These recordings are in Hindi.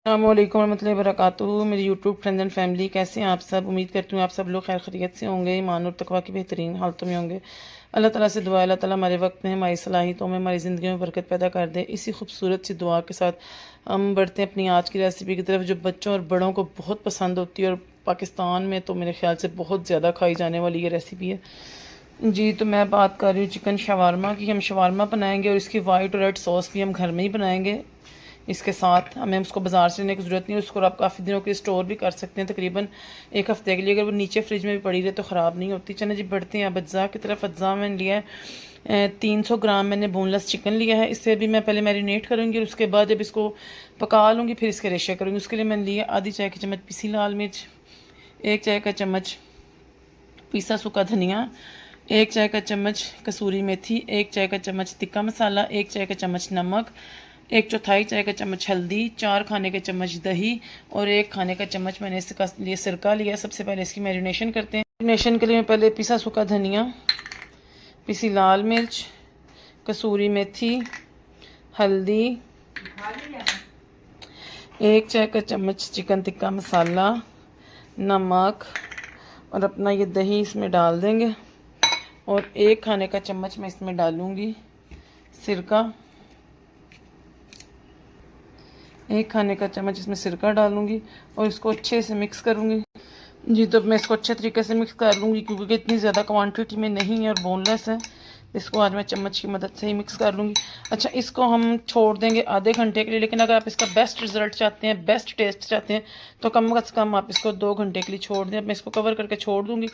अस्सलामुअलैकुम वरहमतुल्लाहि वबरकातुहू। मेरी यूट्यूब फ्रेंड्स एंड फैमिली, कैसे हैं आप सब। उम्मीद करती हूँ आप सब लोग खैर खैरियत से होंगे, ईमान और तकवा की बेहतरीन हालतों में होंगे। अल्लाह ताला से दुआ, अल्लाह ताला हमारे वक्त में हमारी सलाहियतों में हमारी ज़िंदगी में बरकत पैदा कर दे। इसी खूबसूरत सी दुआ के साथ हम बढ़ते हैं अपनी आज की रेसिपी की तरफ, जो बच्चों और बड़ों को बहुत पसंद होती है और पाकिस्तान में तो मेरे ख्याल से बहुत ज़्यादा खाई जाने वाली ये रेसिपी है जी। तो मैं बात कर रही हूँ चिकन शवारमा की। हम शवारमा बनाएंगे और इसकी वाइट और रेड सॉस भी हम घर में ही बनाएंगे। इसके साथ हमें उसको बाज़ार से लेने की ज़रूरत नहीं है, उसको आप काफ़ी दिनों के लिए स्टोर भी कर सकते हैं, तकरीबन एक हफ़्ते के लिए। अगर वो नीचे फ्रिज में भी पड़ी रहे तो ख़राब नहीं होती। चले जी बढ़ते हैं अब अज्जा की तरफ। अज्जा मैंने लिया है 300 ग्राम मैंने बोनलेस चिकन लिया है। इससे भी मैं पहले मैरिनेट करूँगी और उसके बाद जब इसको पका लूँगी फिर इसके रेशे करूँगी। उसके लिए मैंने लिया आधी चाय की चम्मच पिसी लाल मिर्च, 1 चाय का चम्मच पिसा सूखा धनिया, 1 चाय का चम्मच कसूरी मेथी, 1 चाय का चम्मच तिक्का मसाला, 1 चाय का चम्मच नमक, 1/4 चाय का चम्मच हल्दी, 4 खाने के चम्मच दही और 1 खाने का चम्मच मैंने इसका लिए सिरका लिया। सबसे पहले इसकी मैरिनेशन करते हैं। मैरिनेशन के लिए मैं पहले पिसा सूखा धनिया, पिसी लाल मिर्च, कसूरी मेथी, हल्दी, 1 चाय का चम्मच चिकन टिक्का मसाला, नमक और अपना ये दही इसमें डाल देंगे। और 1 खाने का चम्मच मैं इसमें डालूँगी सिरका, 1 खाने का चम्मच इसमें सिरका डालूंगी और इसको अच्छे से मिक्स करूंगी जी। तो मैं इसको अच्छे तरीके से मिक्स कर लूँगी क्योंकि इतनी ज़्यादा क्वांटिटी में नहीं है और बोनलेस है। इसको आज मैं चम्मच की मदद से ही मिक्स कर लूँगी। अच्छा, इसको हम छोड़ देंगे आधे घंटे के लिए, लेकिन अगर आप इसका बेस्ट रिजल्ट चाहते हैं, बेस्ट टेस्ट चाहते हैं तो कम से कम आप इसको 2 घंटे के लिए छोड़ दें। अब मैं इसको कवर करके छोड़ दूँगी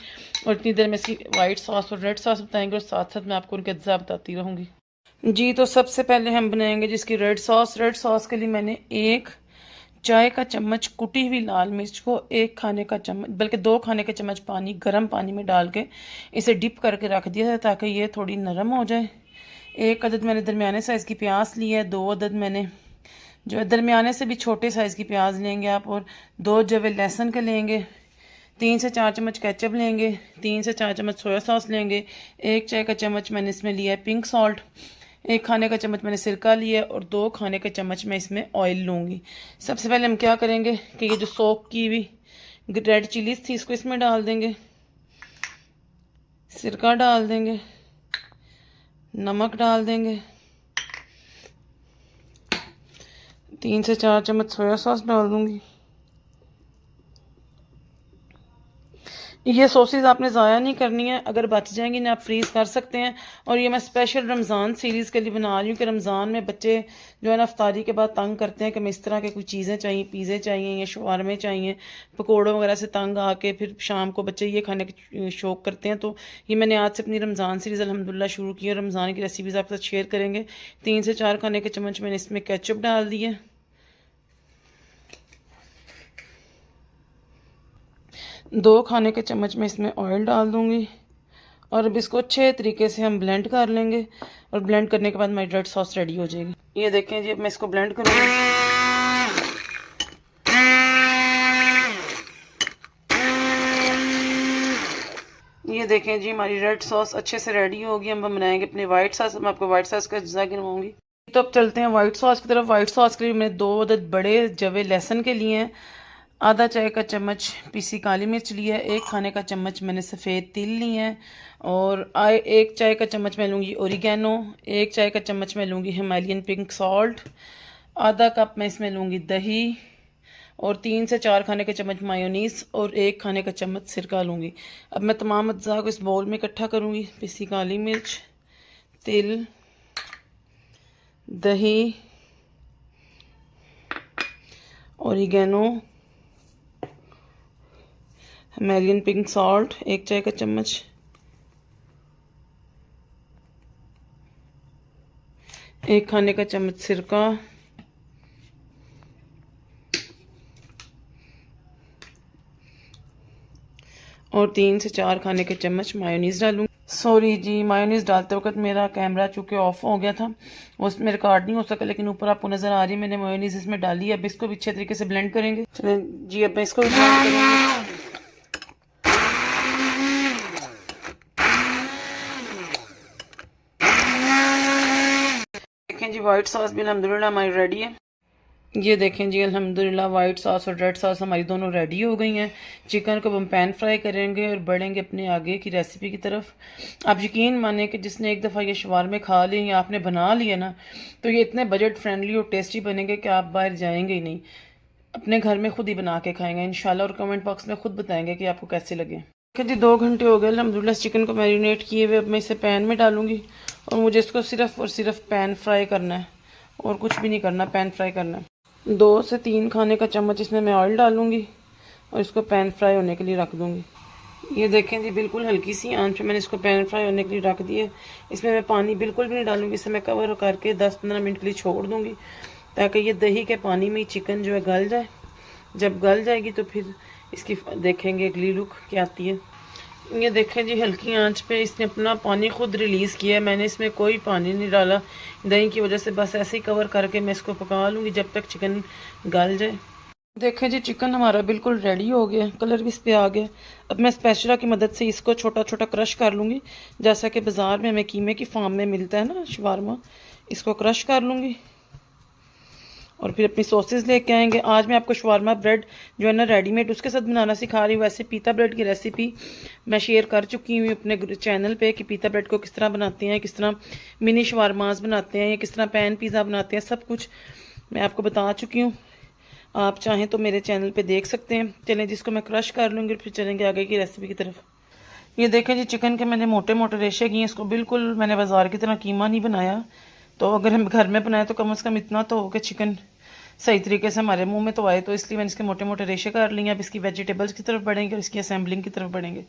और इतनी देर में इसकी वाइट सॉस और रेड सॉस बताएंगे और साथ साथ मैं आपको उनके अज्जा बताती रहूँगी जी। तो सबसे पहले हम बनाएंगे जिसकी रेड सॉस। रेड सॉस के लिए मैंने 1 चाय का चम्मच कुटी हुई लाल मिर्च को 1 खाने का चम्मच बल्कि 2 खाने के चम्मच पानी, गर्म पानी में डाल के इसे डिप करके रख दिया है ताकि ये थोड़ी नरम हो जाए। 1 अदद मैंने दरमियाने साइज़ की प्याज ली है, 2 अदद मैंने जो है दरमियाने से भी छोटे साइज़ की प्याज लेंगे आप, और 2 जवे लहसुन के लेंगे, 3 से 4 चम्मच केचप लेंगे, 3 से 4 चम्मच सोया सॉस लेंगे, 1 चाय का चम्मच मैंने इसमें लिया है पिंक सॉल्ट, 1 खाने का चम्मच मैंने सिरका लिया और 2 खाने के चम्मच मैं इसमें ऑयल लूँगी। सबसे पहले हम क्या करेंगे कि ये जो सोक की हुई रेड चिलीज थी इसको इसमें डाल देंगे, सिरका डाल देंगे, नमक डाल देंगे, 3 से 4 चम्मच सोया सॉस डाल दूँगी। ये सॉसेज आपने ज़ाया नहीं करनी है, अगर बच जाएंगी ना आप फ्रीज़ कर सकते हैं। और ये मैं स्पेशल रमज़ान सीरीज़ के लिए बना रही हूँ कि रमज़ान में बच्चे जो है ना अफ्तारी के बाद तंग करते हैं कि हमें इस तरह के कुछ चीज़ें चाहिए, पिज़्ज़े चाहिए या शवारमे चाहिए, पकौड़ों वगैरह से तंग आके फिर शाम को बच्चे ये खाने के शौक़ करते हैं। तो ये मैंने आज से अपनी रमज़ान सीरीज़ अल्हम्दुलिल्लाह शुरू की है। रमज़ान की रेसिपीज़ आपके साथ शेयर करेंगे। 3 से 4 खाने के चम्मच मैंने इसमें केचप डाल दिए, 2 खाने के चम्मच में इसमें ऑयल डाल दूंगी और अब इसको अच्छे तरीके से हम ब्लेंड कर लेंगे। और ब्लेंड करने के बाद हमारी रेड सॉस रेडी हो जाएगी। ये देखें जी, अब मैं इसको ब्लेंड करूँगी। ये देखें जी, हमारी रेड सॉस अच्छे से रेडी होगी। हम बनाएंगे अपनी वाइट सॉस। मैं आपको वाइट सॉस का अज्जा गिनवाऊंगी। तो अब चलते हैं वाइट सॉस की तरफ। वाइट सॉस के लिए मैंने 2 अदद बड़े जवे लहसुन के लिए हैं, आधा चाय का चम्मच पीसी काली मिर्च लिया है, 1 खाने का चम्मच मैंने सफ़ेद तिल लिए हैं और 1 चाय का चम्मच मैं लूँगी ओरिगेनो, 1 चाय का चम्मच मैं लूँगी हिमालयन पिंक सॉल्ट, आधा कप मैं इसमें लूँगी दही और 3 से 4 खाने के चम्मच मायोनीस और 1 खाने का चम्मच सिरका लूँगी। अब मैं तमाम अज्जा को इस बाउल में इकट्ठा करूँगी। पीसी काली मिर्च, तिल, दही, ओरिगेनो, हिमालयन पिंक सॉल्ट 1 चाय का चम्मच, एक खाने का चम्मच सिरका और 3 से 4 खाने के चम्मच मायोनीज़ डालूंगी। सॉरी जी, मायोनीज़ डालते वक्त मेरा कैमरा चूँकि ऑफ हो गया था, उसमें रिकॉर्ड नहीं हो सका, लेकिन ऊपर आपको नज़र आ रही है मैंने मायोनीज़ इसमें डाली है। अब इसको भी अच्छे तरीके से ब्लेंड करेंगे। चलें जी, अब मैं इसको भी ब्लेंड करूँगी। देखें जी, वाइट सॉस भी अल्हम्दुलिल्लाह हमारी रेडी है। ये देखें जी, अल्हम्दुलिल्लाह वाइट सॉस और रेड सॉस हमारी दोनों रेडी हो गई हैं। चिकन को हम पैन फ्राई करेंगे और बढ़ेंगे अपने आगे की रेसिपी की तरफ। आप यकीन माने कि जिसने एक दफ़ा ये शवारमे खा लिए या आपने बना लिए ना, तो ये इतने बजट फ्रेंडली और टेस्टी बनेंगे कि आप बाहर जाएंगे ही नहीं, अपने घर में खुद ही बना के खाएंगे इंशाल्लाह, और कमेंट बॉक्स में खुद बताएंगे कि आपको कैसे लगे। देखिए जी, 2 घंटे हो गए अल्हम्दुलिल्लाह चिकन को मैरिनेट किए हुए। अब मैं इसे पैन में डालूंगी और मुझे इसको सिर्फ और सिर्फ पैन फ्राई करना है और कुछ भी नहीं करना, पैन फ्राई करना है। 2 से 3 खाने का चम्मच इसमें मैं ऑयल डालूंगी और इसको पैन फ्राई होने के लिए रख दूंगी। ये देखें जी, बिल्कुल हल्की सी आंच पे मैंने इसको पैन फ्राई होने के लिए रख दिया। इसमें मैं पानी बिल्कुल भी नहीं डालूंगी, इसे मैं कवर करके 10-15 मिनट के लिए छोड़ दूंगी ताकि ये दही के पानी में ही चिकन जो है गल जाए। जब गल जाएगी तो फिर इसकी देखेंगे अगली लुक क्या आती है। ये देखें जी, हल्की आंच पे इसने अपना पानी खुद रिलीज़ किया है। मैंने इसमें कोई पानी नहीं डाला दही की वजह से, बस ऐसे ही कवर करके मैं इसको पका लूँगी जब तक चिकन गल जाए। देखें जी, चिकन हमारा बिल्कुल रेडी हो गया, कलर भी इस पर आ गया। अब मैं स्पैचुला की मदद से इसको छोटा छोटा क्रश कर लूँगी, जैसा कि बाज़ार में हमें कीमे की फार्म में मिलता है ना शवारमा। इसको क्रश कर लूँगी और फिर अपनी सॉसेस लेके आएंगे। आज मैं आपको शवारमा ब्रेड जो है ना रेडीमेड उसके साथ बनाना सिखा रही हूँ। वैसे पीता ब्रेड की रेसिपी मैं शेयर कर चुकी हूँ अपने चैनल पे कि पीता ब्रेड को किस तरह बनाते हैं, किस तरह मिनी शवारमास बनाते हैं या किस तरह पैन पिज़्ज़ा बनाते हैं, सब कुछ मैं आपको बता चुकी हूँ। आप चाहें तो मेरे चैनल पर देख सकते हैं। चलें जिसको मैं क्रश कर लूँगी फिर चलेंगे आगे की रेसिपी की तरफ। ये देखें जी, चिकन के मैंने मोटे मोटे रेशे किए। इसको बिल्कुल मैंने बाज़ार की तरह कीमा नहीं बनाया, तो अगर हम घर में बनाए तो कम से कम इतना तो हो कि चिकन सही तरीके से हमारे मुंह में तो आए, तो इसलिए मैंने इसके मोटे मोटे रेशे कर लिए। अब इसकी वेजिटेबल्स की तरफ बढ़ेंगे और इसकी असेंबलिंग की तरफ बढ़ेंगे।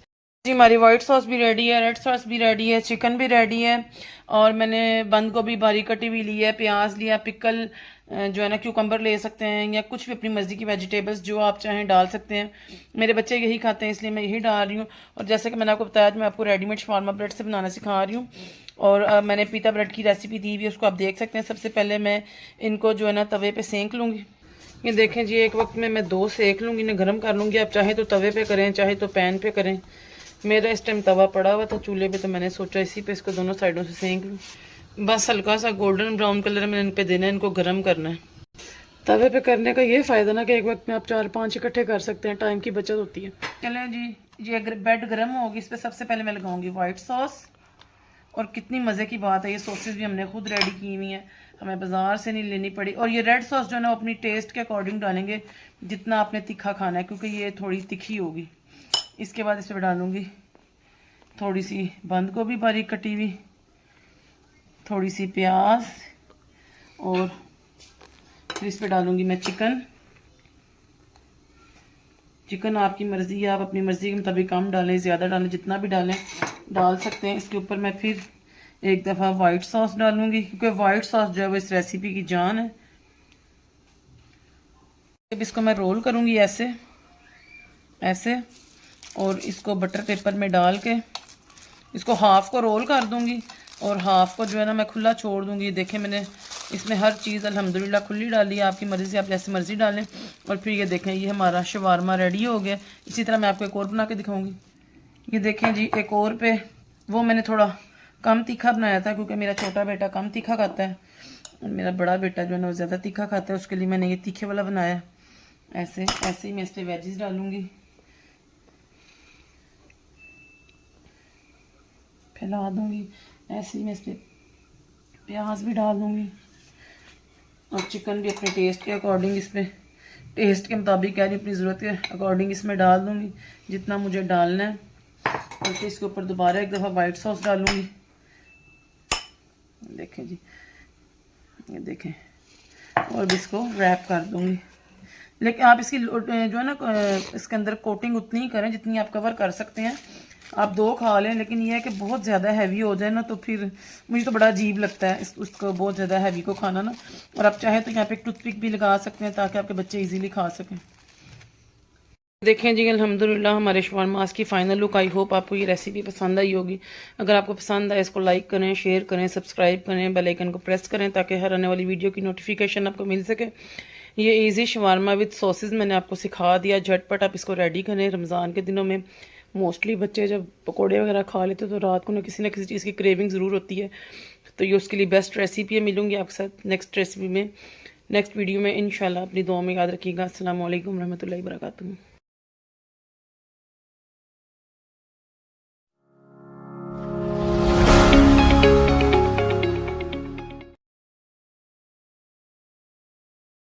जी, हमारी वाइट सॉस भी रेडी है, रेड सॉस भी रेडी है, चिकन भी रेडी है, और मैंने बंद गोभी बारीक कटी हुई ली है, प्याज लिया, पिकल जो है ना क्यूकम्बर ले सकते हैं या कुछ भी अपनी मर्जी की वेजिटेबल्स जो आप चाहें डाल सकते हैं। मेरे बच्चे यही खाते हैं इसलिए मैं यही डाल रही हूँ। और जैसे कि मैंने आपको बताया मैं आपको रेडीमेड शवारमा ब्रेड से बनाना सिखा रही हूँ, और मैंने पीता ब्रेड की रेसिपी दी हुई है, उसको आप देख सकते हैं। सबसे पहले मैं इनको जो है ना तवे पे सेंक लूँगी। ये देखें जी, एक वक्त में मैं 2 सेक लूँगी, इन्हें गर्म कर लूँगी। आप चाहे तो तवे पे करें, चाहे तो पैन पे करें। मेरा इस टाइम तवा पड़ा हुआ था चूल्हे पे, तो मैंने सोचा इसी पे इसको दोनों साइडों से सेंक लूँ। बस हल्का सा गोल्डन ब्राउन कलर मैंने इन पे देना है, इनको गर्म करना है। तवे पे करने का ये फ़ायदा ना कि एक वक्त में आप 4-5 इकट्ठे कर सकते हैं, टाइम की बचत होती है। चलें जी, ये ब्रेड गर्म होगी, इस पर सबसे पहले मैं लगाऊंगी वाइट सॉस। और कितनी मज़े की बात है, ये सॉसेस भी हमने खुद रेडी की हुई हैं, हमें बाज़ार से नहीं लेनी पड़ी। और ये रेड सॉस जो है ना अपनी टेस्ट के अकॉर्डिंग डालेंगे, जितना आपने तीखा खाना है, क्योंकि ये थोड़ी तीखी होगी। इसके बाद इस पर डालूँगी थोड़ी सी बंद गोभी बारीक कटी हुई, थोड़ी सी प्याज, और फिर इस पर डालूँगी मैं चिकन। चिकन आपकी मर्ज़ी है, आप अपनी मर्ज़ी के मुताबिक कम डालें, ज़्यादा डालें, जितना भी डालें डाल सकते हैं। इसके ऊपर मैं फिर एक दफ़ा वाइट सॉस डालूंगी, क्योंकि वाइट सॉस जो है वो इस रेसिपी की जान है। अब इसको मैं रोल करूंगी ऐसे ऐसे, और इसको बटर पेपर में डाल के इसको हाफ को रोल कर दूंगी और हाफ को जो है ना मैं खुला छोड़ दूंगी। देखें मैंने इसमें हर चीज़ अल्हम्दुलिल्लाह खुली डाली है, आपकी मर्ज़ी से आप जैसे मर्ज़ी डालें। और फिर ये देखें, ये हमारा शवारमा रेडी हो गया। इसी तरह मैं आपको एक और बना के दिखाऊंगी। ये देखें जी, एक और पे वो मैंने थोड़ा कम तीखा बनाया था, क्योंकि मेरा छोटा बेटा कम तीखा खाता है और मेरा बड़ा बेटा जो है ना वो ज़्यादा तीखा खाता है, उसके लिए मैंने ये तीखे वाला बनाया। ऐसे ऐसे ही मैं इस पर वेजिस डालूँगी, फैला दूँगी। ऐसे ही मैं इस पर प्याज भी डाल दूँगी, और चिकन भी अपने टेस्ट के अकॉर्डिंग इसमें टेस्ट के मुताबिक क्या अपनी ज़रूरत के अकॉर्डिंग इसमें डाल दूँगी जितना मुझे डालना है। और फिर इसके ऊपर दोबारा एक दफ़ा वाइट सॉस डालूँगी। देखें जी, ये देखें, और भी इसको रैप कर दूँगी। लेकिन आप इसकी जो है ना इसके अंदर कोटिंग उतनी ही करें जितनी आप कवर कर सकते हैं। आप 2 खा लें, लेकिन यह है कि बहुत ज़्यादा हैवी हो जाए ना तो फिर मुझे तो बड़ा अजीब लगता है उसको बहुत ज़्यादा हैवी को खाना ना। और आप चाहें तो यहाँ पे एक टूथपिक भी लगा सकते हैं ताकि आपके बच्चे इजीली खा सकें। देखें जी, अल्हम्दुलिल्लाह हमारे शवारमास की फ़ाइनल लुक। आई होप आपको ये रेसिपी पसंद आई होगी। अगर आपको पसंद आए इसको लाइक करें, शेयर करें, सब्सक्राइब करें, बेल आइकन को प्रेस करें ताकि हर आने वाली वीडियो की नोटिफिकेशन आपको मिल सके। ये इजी शवारमा विद सॉसेस मैंने आपको सिखा दिया, झटपट आप इसको रेडी करें। रमज़ान के दिनों में मोस्टली बच्चे जब पकौड़े वगैरह खा लेते तो रात को ना किसी चीज़ की क्रेविंग ज़रूर होती है, तो ये उसके लिए बेस्ट रेसिपी है। मिलूंगी आपके साथ नेक्स्ट रेसिपी में नेक्स्ट वीडियो में इंशाल्लाह अपनी दुआ में याद रखिएगा। अस्सलामु अलैकुम रहमतुल्लाहि व बरकातुहू।